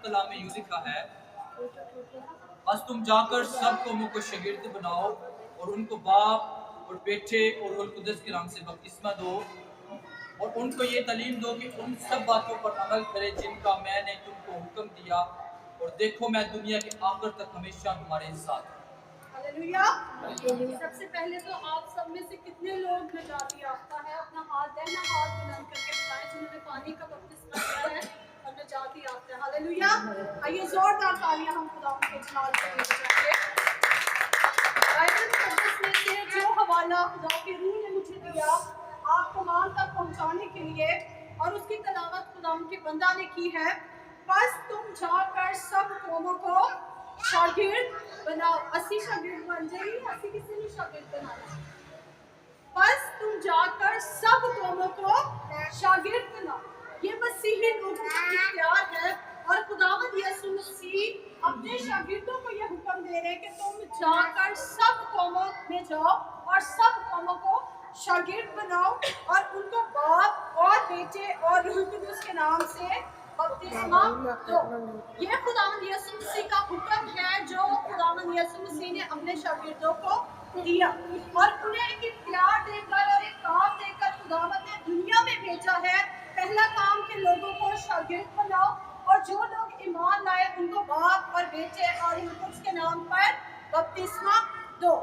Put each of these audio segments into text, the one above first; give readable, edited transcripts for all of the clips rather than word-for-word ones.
कलाम में यूं लिखा है, बस तुम जाकर सब कौमों को शागिर्द बनाओ और उनको बाप और बेटे और रूह कुद्दस के नाम से बपतिस्मा दो और उनको ये तालीम दो कि उन सब बातों पर अमल करें जिनका मैंने तुमको हुक्म दिया, और देखो मैं दुनिया के आखिर तक हमेशा तुम्हारे साथ हूं। हालेलुया। सबसे पहले तो आप सब में से कितने लोग नजात याफ्ता है? अपना हाथ देना, हाथ बुलंद करके बताएं जिन्होंने पानी का बपतिस्मा लिया है और नजात याफ्ता है। हालेलुया। आइए जोरदार तालियां हम खुदा के जलाल के लिए बजाएंगे। बाइबल मुकद्दस में से जो हवाला खुदा की रूह ने मुझे दिया आप तमाम तक पहुंचाने के लिए, और उसकी तलावत खुदा के बंदा ने की है, बस तुम जाकर सब कौमों को शागिर्द बनाओ। 80 शागिर्द बन जाइए, 80 किसी ने शागिर्द बनाना। बस तुम जाकर सब कौमों को शागिर्द बनाओ। ये मसीही लोगों का इख्तियार है, और खुदावंद यीशु मसीह अपने शागिर्दों को ये हुक्म दे रहे हैं कि तुम जाकर सब कौमों में जाओ और सब कौमों को शागिर्द बनाओ और उनको बाप और बेटे और रूह कुद्दुस के नाम से बपतिस्मा दो। ये खुदावंद यीशु मसीह का हुक्म है जो खुदावंद यीशु मसीह ने अपने शागिर्दों को दिया, और उन्हें एक इख्तियार देकर और एक काम देकर खुदावंद ने दुनिया में भेजा है। पहला काम के लोगों को शागिर्द बनाओ, और जो लोग ईमान लाए उनको बाप और बेटे और रूह कुद्दुस के नाम पर बपतिस्मा दो।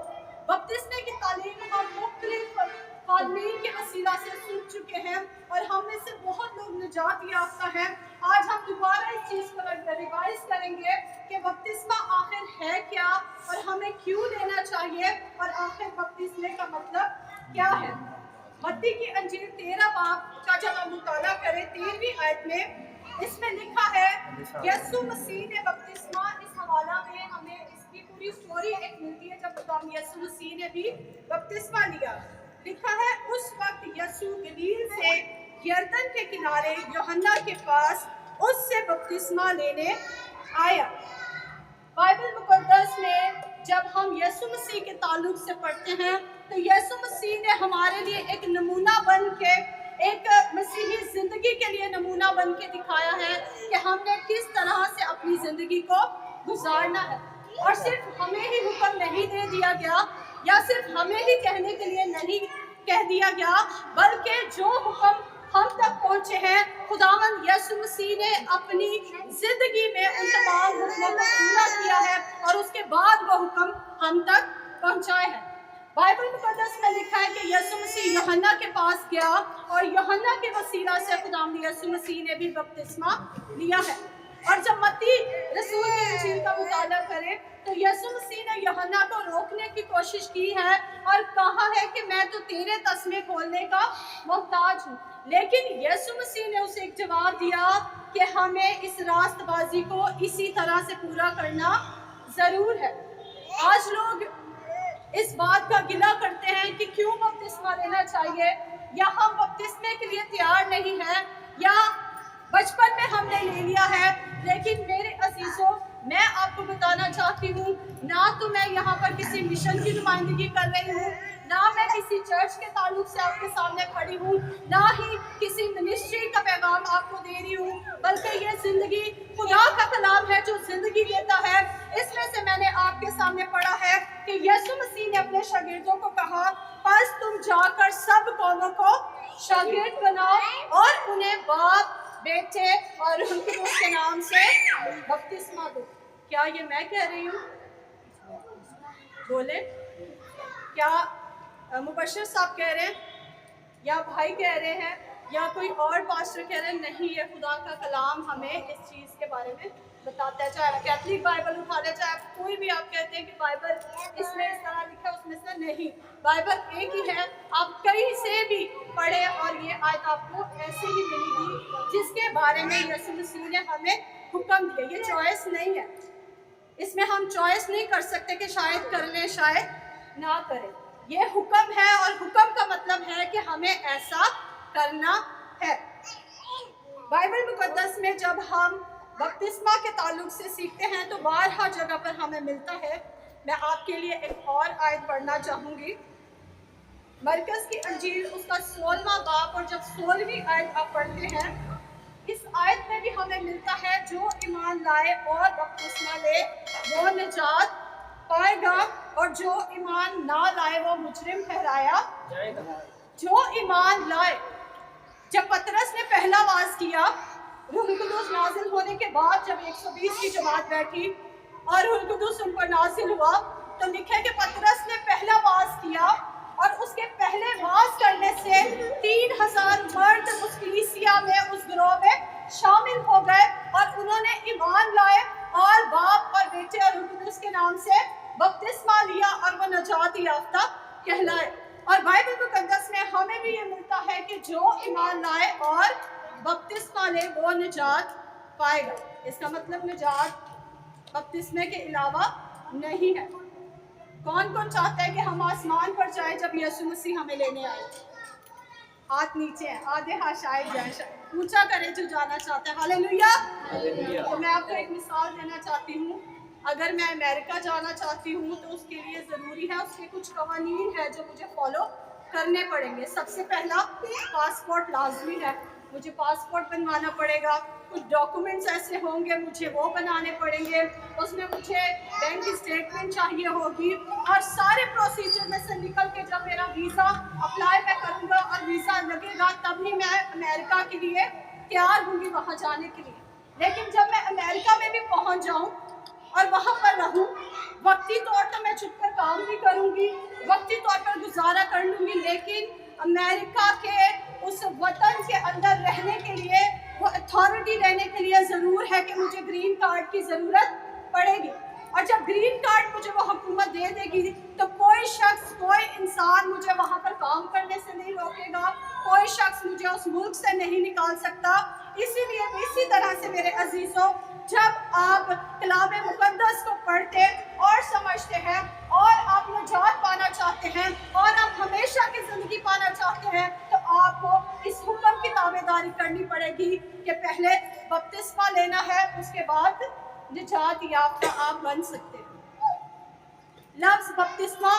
बपतिस्मे की तालीम हम मुख्तलिफ तालीम के वसीला से सुन चुके हैं, और हम में से बहुत लोग निजात याफ्ता हैं। आज हम दोबारा इस चीज़ को रिवाइज करेंगे कि बपतिस्मा आखिर है क्या और हमें क्यों लेना चाहिए, और आखिर बपतिस्मे का मतलब क्या है। मत्ती की अंजील 13 बाब का जब हम मुताला करें 13वीं आयत में, इसमें लिखा है यीशु मसीह ने बपतिस्मा, इस हवाला में हमें इसकी पूरी स्टोरी एक मिलती है जब खुदा यीशु मसीह ने भी बपतिस्मा लिया। लिखा है उस वक्त यीशु गलील से यरदन के किनारे यूहन्ना के पास उससे बपतिस्मा लेने आया। बाइबल मुकद्दस में जब हम यीशु मसीह के ताल्लुक से पढ़ते हैं तो यीशु मसीह ने हमारे लिए एक नमूना बन के, एक मसीही ज़िंदगी के लिए नमूना बन के दिखाया है कि हमने किस तरह से अपनी ज़िंदगी को गुजारना है। और सिर्फ हमें ही हुक्म नहीं दे दिया गया, या सिर्फ हमें ही कहने के लिए नहीं कह दिया गया, बल्कि जो हुक्म हम तक पहुँचे हैं खुदावंद यीशु मसीह ने अपनी ज़िंदगी में उन तमाम हुक्मों को पूरा किया है, और उसके बाद वो हुक्म हम तक पहुँचाए हैं। बाइबल मुकद्दस में लिखा है कि यीशु मसीह यूहन्ना के पास गया, और यूहन्ना के वसीला से खुदावंद यीशु मसीह ने भी बपतिस्मा लिया है। और जब मत्ती रसूल की इंजील का मुताला करें तो यीशु मसीह ने यूहन्ना को रोकने की कोशिश की है और कहा है कि मैं तो तेरे तस्मे खोलने का मोहताज हूँ, लेकिन यीशु मसीह ने उसे एक जवाब दिया कि हमें इस रास्तबाजी को इसी तरह से पूरा करना ज़रूर है। आज लोग इस बात का गिला करते हैं कि क्यों बपतिस्मा लेना चाहिए, या हम बपतिस्मे के लिए तैयार नहीं हैं, या बचपन में हमने ले लिया है। लेकिन मेरे अजीजों, मैं आपको बताना चाहती हूँ, ना तो मैं यहाँ पर किसी मिशन की नुमाइंदगी कर रही हूँ, ना मैं किसी चर्च के ताल्लुक से आपके सामने खड़ी हूँ, ना ही किसी मिनिस्ट्री का पैगाम आपको दे रही हूँ, बल्कि ये ज़िंदगी खुदा का कलाम है जो ज़िंदगी देता है। इसमें से मैंने आपके सामने पढ़ा है कि यीशु मसीह ने अपने शागिर्दों को कहा, बस तुम जाकर सब कौमों को शागिर्द बनाओ और उन्हें बाप, बेटे और रूह कुद्दुस के नाम से बपतिस्मा दो। क्या ये मैं कह रही हूँ? बोले, क्या मुबश्शिर साहब कह रहे हैं, या भाई कह रहे हैं, या कोई और पास्टर कह रहे हैं? नहीं, ये खुदा का कलाम हमें इस चीज़ के बारे में बताता है। चाहे कैथलिक बाइबल उठा ले, चाहे कोई भी आप कहते हैं कि बाइबल इसमें इस तरह लिखा है उसमें से, नहीं, बाइबल एक ही है। आप कहीं से भी पढ़े और ये आयत आपको ऐसे ही मिलेगी जिसके बारे में यीशु मसीह ने हमें हुक्म दिया। ये चॉइस नहीं है, इसमें हम चॉइस नहीं कर सकते कि शायद कर लें शायद ना करें। ये हुक्म है, और हुक्म का मतलब है कि हमें ऐसा करना है। बाइबल मुकद्दस में जब हम बपतिस्मा के ताल्लुक से सीखते हैं तो बारहा जगह पर हमें मिलता है। मैं आपके लिए एक और आयत पढ़ना चाहूँगी, मरकज़ की अंजील उसका 16वां बाब, और जब 16वीं आयत आप पढ़ते हैं, इस आयत में भी हमें मिलता है जो ईमान लाए और बपतिस्मा ले वो निजात पाएगा और जो ईमान ना लाए वो मुजरिम ठहराया जाएगा। जो ईमान लाए, जब पतरस ने पहला वाज किया, रूह कुदूस नाजिल होने के बाद जब 120 की जमात बैठी और रूह कुदूस उन पर नाजिल हुआ, तो लिखे कि पतरस ने पहला वाज किया और उसके पहले वाज करने से 3000 मर्द उस कलीसिया में, उस गिरोह में शामिल हो गए और उन्होंने ईमान लाए और बाप और बेटे और रूह कुदूस के नाम से बपतिस्मा लिया और वो नजात याफ्ता कहलाए। और बाइबल मुकद्दस में हमें भी ये मिलता है कि जो ईमान लाए और बपतिस्मा ले वो निजात पाएगा। इसका मतलब निजात बपतिस्मे के अलावा नहीं है। कौन कौन चाहता है कि हम आसमान पर जाए जब यीशु मसीह हमें लेने आए? हाथ नीचे हैं, आधे हाथ शायद जाए, शायद ऊंचा करें जो जाना चाहता है। हालेलुया। तो मैं आपको एक मिसाल देना चाहती हूँ। अगर मैं अमेरिका जाना चाहती हूँ तो उसके लिए ज़रूरी है, उसके कुछ कवानीन है जो मुझे फॉलो करने पड़ेंगे। सबसे पहला पासपोर्ट लाजमी है, मुझे पासपोर्ट बनवाना पड़ेगा। कुछ डॉक्यूमेंट्स ऐसे होंगे मुझे वो बनाने पड़ेंगे, उसमें मुझे बैंक स्टेटमेंट चाहिए होगी और सारे प्रोसीजर में से निकल के जब मेरा वीज़ा अप्लाई मैं करूँगा और वीज़ा लगेगा तभी मैं अमेरिका के लिए तैयार होंगी वहाँ जाने के लिए। लेकिन जब मैं अमेरिका में भी पहुँच जाऊँ और वहाँ पर रहूँ, वक्ती तौर पर मैं छुप कर काम भी करूँगी, वक्ती तौर पर गुजारा कर लूँगी, लेकिन अमेरिका के उस वतन के अंदर रहने के लिए, वो अथॉरिटी लेने के लिए ज़रूर है कि मुझे ग्रीन कार्ड की ज़रूरत पड़ेगी। और जब ग्रीन कार्ड मुझे वो हुकूमत दे देगी तो कोई शख्स, कोई इंसान मुझे वहाँ पर काम करने से नहीं रोकेगा, कोई शख्स मुझे उस मुल्क से नहीं निकाल सकता। इसीलिए इसी तरह से मेरे अजीज़ों, जब आप कलाम मुकद्दस को पढ़ते और समझते हैं और आप निजात पाना चाहते हैं और आप हमेशा की ज़िंदगी पाना चाहते हैं, तो आपको इस हुक्म की ताबेदारी करनी पड़ेगी कि पहले बपतिस्मा लेना है, उसके बाद निजात याफ्ता आप बन सकते हैं। लफ्ज़ बपतिस्मा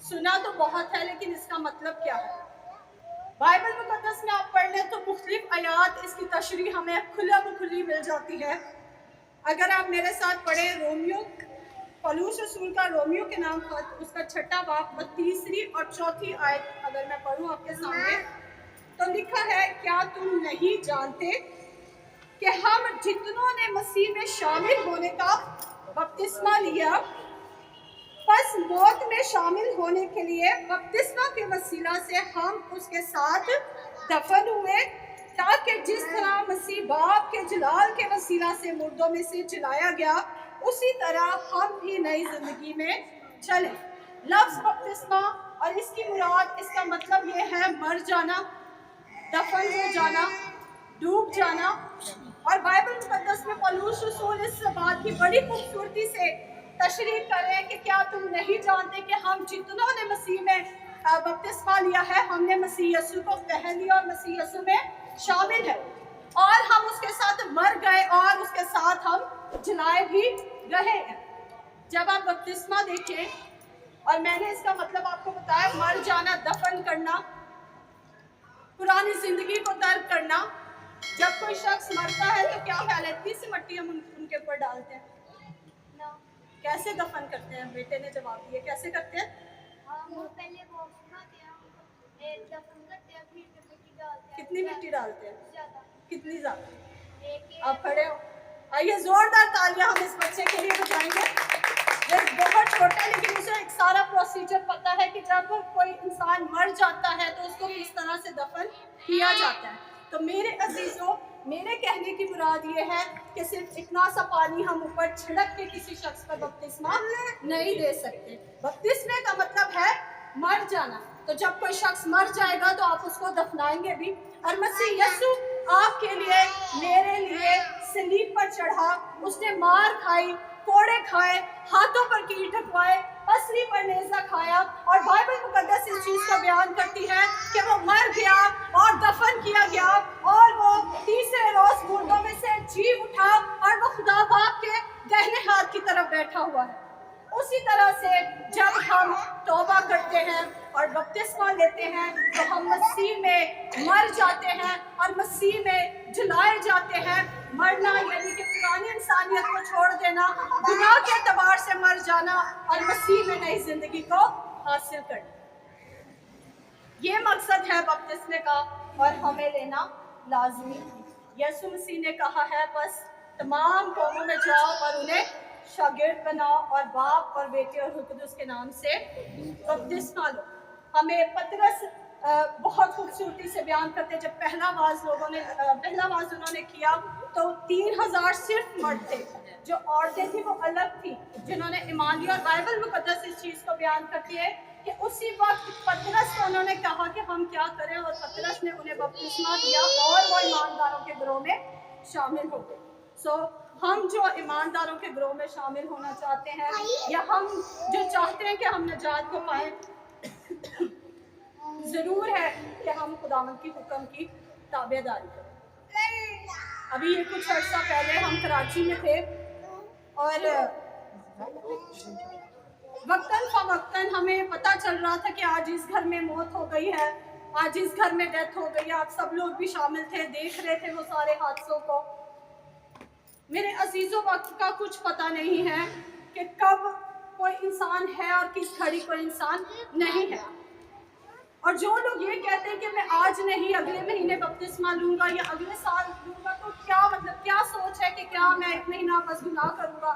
सुना तो बहुत है, लेकिन इसका मतलब क्या है? बाइबल मुकद्दस में आप पढ़ लें तो मुख्तलिफ आयात इसकी तशरीह हमें खुली मिल जाती है। अगर आप मेरे साथ पढ़े रोमियो, पौलुस रसूल का रोमियो के नाम खत, उसका 6वां बाब और 3री और 4थी आयत अगर मैं पढ़ूँ आपके सामने, तो लिखा है, क्या तुम नहीं जानते कि हम जितनों ने मसीह में शामिल होने का बपतिस्मा लिया, बस मौत में शामिल होने के लिए बपतिस्मा के वसीला से हम उसके साथ दफन हुए, ताकि जिस तरह मसीह बाप के जलाल के वसीला से मुर्दों में से जलाया गया, उसी तरह हम भी नई जिंदगी में चले। लफ्ज़ बपतिस्मा और इसकी मुराद, इसका मतलब ये है मर जाना, दफन हो जाना, डूब जाना। और बाइबल मुकद्दस में पौलुस रसूल इस बात की बड़ी खूबसूरती से तशरीह करें कि क्या तुम नहीं जानते कि हम जितनों ने मसीह में बपतिस्मा लिया है, हमने मसीह यीशु को पहन लिया और मसीह यीशु में शामिल है और हम उसके साथ मर गए और उसके साथ हम जलाए भी रहे हैं। जब आप बपतिस्मा देखें, और मैंने इसका मतलब आपको बताया, मर जाना, दफन करना, पुरानी जिंदगी को तर्क करना। जब कोई शख्स मरता है तो क्या फैलती से मट्टी हम उनके ऊपर डालते हैं? कैसे दफन करते हैं? बेटे ने जवाब दिया, कैसे करते हैं? पहले वो दफन करते हैं, फिर मिट्टी डालते हैं। कितनी मिट्टी डालते हैं? ज़्यादा। कितनी ज़्यादा? आप खड़े हो, आइए जोरदार तालियां हम इस बच्चे के लिए बजाएंगे। ये बहुत छोटा है लेकिन उसे एक सारा प्रोसीजर पता है कि जब कोई इंसान मर जाता है तो उसको किस तरह से दफन किया जाता है। तो मेरे अजीजों, मेरे कहने की मुराद ये है कि सिर्फ इतना सा पानी हम ऊपर छिड़क के किसी शख्स पर बपतिस्मा नहीं दे सकते। बपतिस्मे का मतलब है मर जाना। तो जब कोई शख्स मर जाएगा तो आप उसको दफनाएंगे भी। और मसीह यीशु आपके लिए, मेरे लिए सलीब पर चढ़ा, उसने मार खाई, कोड़े खाए, हाथों पर कील ठकवाए, पसली पर नेज़ा खाया, और बाइबल मुकद्दस इस चीज़ का बयान करती है कि वो मर गया और दफन किया गया और वो तीसरे रोज मुर्दों में से जी उठा और वो खुदा बाप के दाहिने हाथ की तरफ बैठा हुआ है। उसी तरह से जब हम तौबा करते हैं और बपतिस्मा लेते हैं तो हम मसीह में मर जाते हैं और मसीह में जलाए जाते हैं। मरना यानी कि पुरानी इंसानियत को छोड़ देना, गुनाह के एतबार से मर जाना और मसीह में नई जिंदगी को हासिल करना। ये मकसद है बपतिस्मे का और हमें लेना लाजमी है। यीशु मसीह ने कहा है बस तमाम कौमों में जाओ और उन्हें शागिर्द बनाओ और बाप और बेटे और रूह कुदूस के नाम से बपतिस्मा लो। हमें पतरस बहुत खूबसूरती से बयान करते हैं, जब पहला वाज उन्होंने किया तो 3000 सिर्फ मर्द थे, जो औरतें थी वो अलग थी जिन्होंने ईमान लिया। और बाइबल मुकद्दस इस चीज़ को बयान करती है कि उसी वक्त पतरस को उन्होंने कहा कि हम क्या करें, और पतरस ने उन्हें बपतिस्मा दिया और वो ईमानदारों के गिरोह में शामिल हो गए। सो हम जो ईमानदारों के गिरोह में शामिल होना चाहते हैं या हम जो चाहते हैं कि हम निजात को पाएं, ज़रूर है कि हम खुदावंद की हुक्म की ताबेदारी करें। अभी ये कुछ अर्सा पहले हम कराची में थे और वक्तन फवक्तन हमें पता चल रहा था कि आज इस घर में मौत हो गई है, आज इस घर में डेथ हो गई है। आप सब लोग भी शामिल थे, देख रहे थे वो सारे हादसों को। मेरे अजीज़ों, वक्त का कुछ पता नहीं है कि कब कोई इंसान है और किस घड़ी कोई इंसान नहीं है। और जो लोग ये कहते हैं कि मैं आज नहीं अगले महीने बपतिस्मा लूँगा या अगले साल लूँगा, तो क्या मतलब, क्या सोच है कि क्या मैं एक महीना बस गुनाह करूँगा?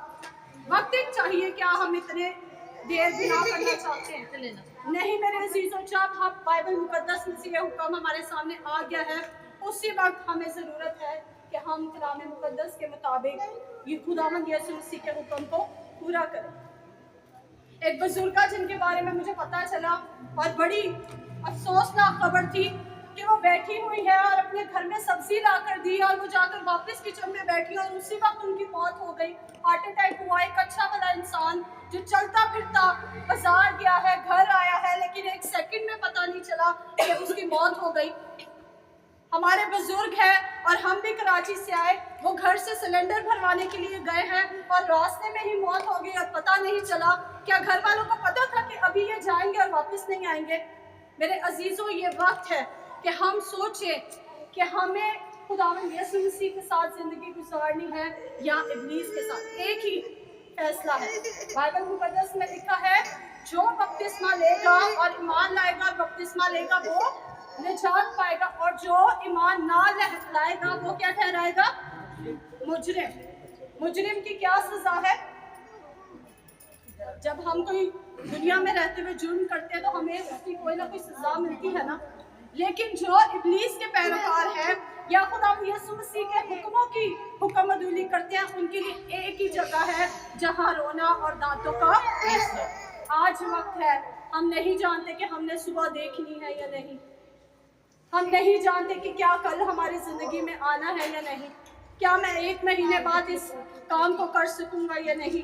वक्त एक चाहिए, क्या हम इतने देर गुनाह करना चाहते हैं? नहीं मेरे अजीज़ों, जब हम बाइबल मुकद्दस में से ये हुक्म हमारे सामने आ गया है, उसी वक्त हमें ज़रूरत है कि हम कलाम मुकद्दस के मुताबिक ये खुदावंद यीशु मसीह के हुक्म को पूरा करें। एक बुजुर्गा जिनके बारे में मुझे पता चला और बड़ी अफसोसनाक खबर थी कि वो बैठी हुई है और अपने घर में सब्जी ला कर दी और वो जाकर वापस किचन में बैठी और उसी वक्त उनकी मौत हो गई। हार्ट अटैक हुआ। एक अच्छा भला इंसान जो चलता फिरता बाजार गया है, घर आया है, लेकिन एक सेकंड में पता नहीं चला कि उसकी मौत हो गई। हमारे बुजुर्ग हैं और हम भी कराची से आए, वो घर से सिलेंडर भरवाने के लिए गए हैं और रास्ते में ही मौत हो गई और पता नहीं चला। क्या घर वालों को पता था कि अभी ये जाएंगे और वापस नहीं आएंगे? मेरे अजीज़ों, ये वक्त है कि हम सोचें कि हमें खुदावंद यीशु मसीह के साथ ज़िंदगी गुजारनी है या इब्लीस के साथ। एक ही फैसला है। बाइबल मुकद्दस में लिखा है, जो बपतिस्मा लेगा और ईमान लाएगा और बपतिस्मा लेगा वो निजात पाएगा, और जो ईमान ना लाएगा वो क्या ठहराएगा? मुजरिम। मुजरिम की क्या सजा है? जब हम कोई दुनिया में रहते हुए जुर्म करते हैं तो हमें उसकी कोई ना कोई सजा मिलती है ना। लेकिन जो इब्लीस के पैरोकार हैं या खुदा यीशु मसीह के हुक्मों की हुक्मअदूली करते हैं, उनके लिए एक ही जगह है जहां रोना और दांतों का पीसना है। आज वक्त है, हम नहीं जानते कि हमने सुबह देखनी है या नहीं। हम नहीं जानते कि क्या कल हमारी ज़िंदगी में आना है या नहीं। क्या मैं एक महीने बाद इस काम को कर सकूंगा या नहीं,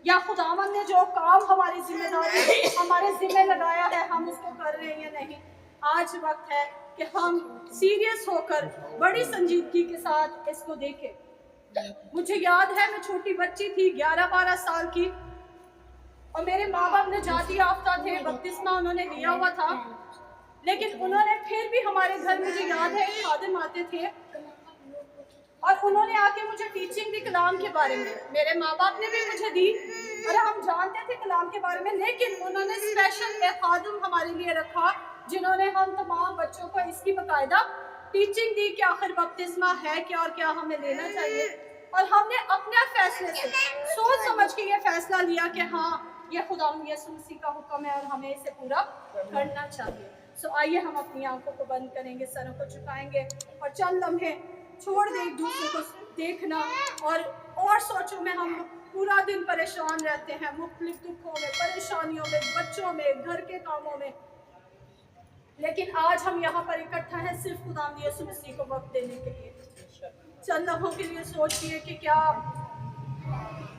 या खुदावंद ने जो काम हमारी जिम्मेदारी हमारे ज़िम्मे लगाया है हम उसको कर रहे हैं या नहीं। आज वक्त है कि हम सीरियस होकर बड़ी संजीदगी के साथ इसको देखें। मुझे याद है, मैं छोटी बच्ची थी, 11-12 साल की, और मेरे माँ बाप निजात याफ्ता थे, बपतिस्मा उन्होंने लिया हुआ था, लेकिन उन्होंने फिर भी हमारे घर, मुझे याद है, खादिम आते थे और उन्होंने आके मुझे टीचिंग दी कलाम के बारे में। मेरे माँ बाप ने भी मुझे दी और हम जानते थे कलाम के बारे में, लेकिन उन्होंने स्पेशल एक खादिम हमारे लिए रखा जिन्होंने हम तमाम बच्चों को इसकी बाकायदा टीचिंग दी कि आखिर बपतिस्मा है क्या और क्या हमें लेना चाहिए। और हमने अपने फैसले से सोच समझ के ये फैसला लिया कि हाँ, ये खुदा यीशु मसीह का हुक्म है और हमें इसे पूरा करना चाहिए। सो आइए हम अपनी आंखों को बंद करेंगे, सरों को झुकाएंगे और चंद लम्हे छोड़ दें एक दूसरे को देखना। और सोचो में हम पूरा दिन परेशान रहते हैं, मुख्तलिफ दुखों में, परेशानियों में, बच्चों में, घर के कामों में, लेकिन आज हम यहाँ पर इकट्ठा हैं सिर्फ खुदा यीशु मसीह को वक्त देने के लिए। चंद लम्हों के लिए सोचिए कि क्या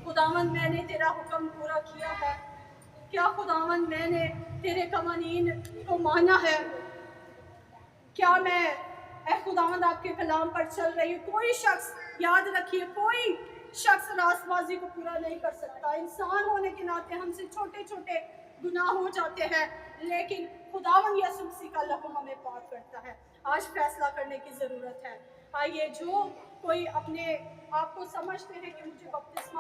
खुदावंद मैंने तेरा हुक्म पूरा किया है? क्या खुदावंद मैंने तेरे कवानीन को माना है? क्या मैं खुदावंद आपके कलाम पर चल रही हूँ? कोई शख्स, याद रखिए, कोई शख्स रास्तबाजी को पूरा नहीं कर सकता। इंसान होने के नाते हमसे छोटे छोटे गुनाह हो जाते हैं, लेकिन खुदावन यीशु मसीह का लहू हमें पाक करता है। आज फैसला करने की ज़रूरत है। आइए, जो कोई अपने आप को समझते हैं कि मुझे बपतिस्मा